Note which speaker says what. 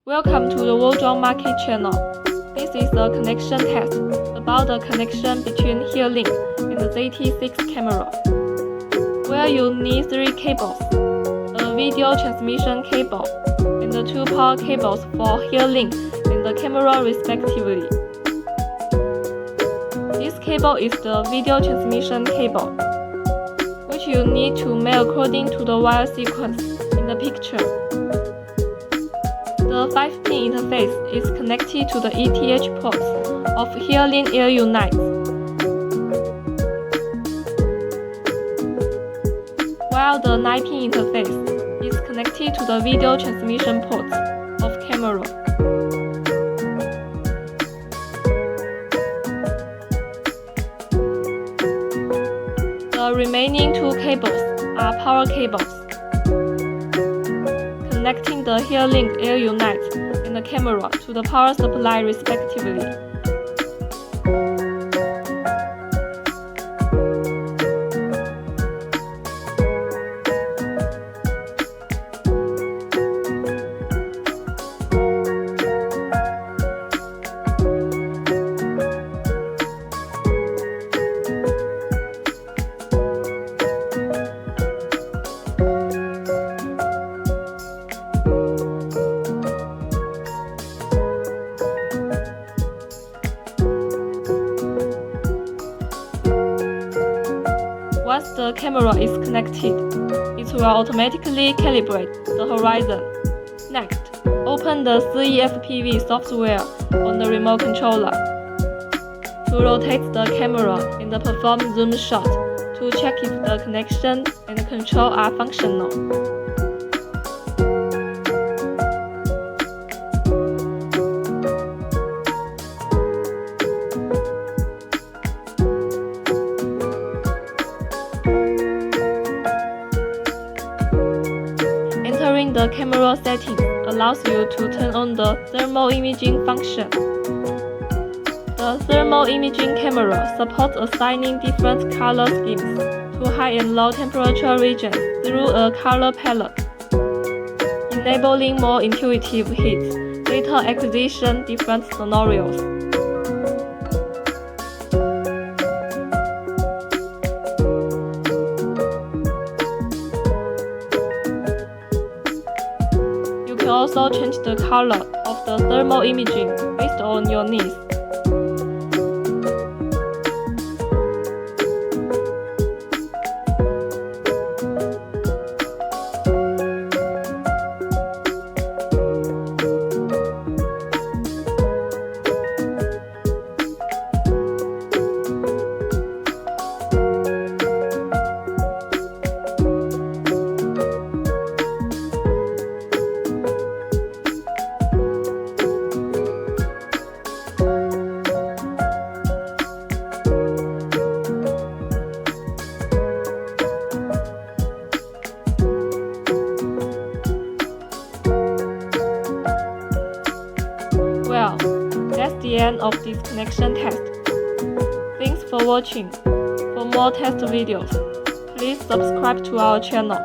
Speaker 1: Welcome to the Wozhuang Market channel. This is a connection test about the connection between Herelink and the ZT6 camera, where you need 3 cables, a video transmission cable, and the 2 power cables for Herelink and the camera respectively. This cable is the video transmission cable, which you need to make according to the wire sequence in the picture. The 5-pin interface is connected to the ETH ports of Herelink air units, while the 9-pin interface is connected to the video transmission ports of camera. The remaining 2 cables are power cables, connecting the Herelink air unit and the camera to the power supply respectively. Once the camera is connected, it will automatically calibrate the horizon. Next, open the SIYI software on the remote controller to rotate the camera and perform zoom shot to check if the connection and control are functional. Entering the camera settings allows you to turn on the thermal imaging function. The thermal imaging camera supports assigning different color schemes to high and low temperature regions through a color palette, enabling more intuitive heat data acquisition different scenarios. You can also change the color of the thermal imaging based on your needs. Well, that's the end of this connection test. Thanks for watching. For more test videos, please subscribe to our channel.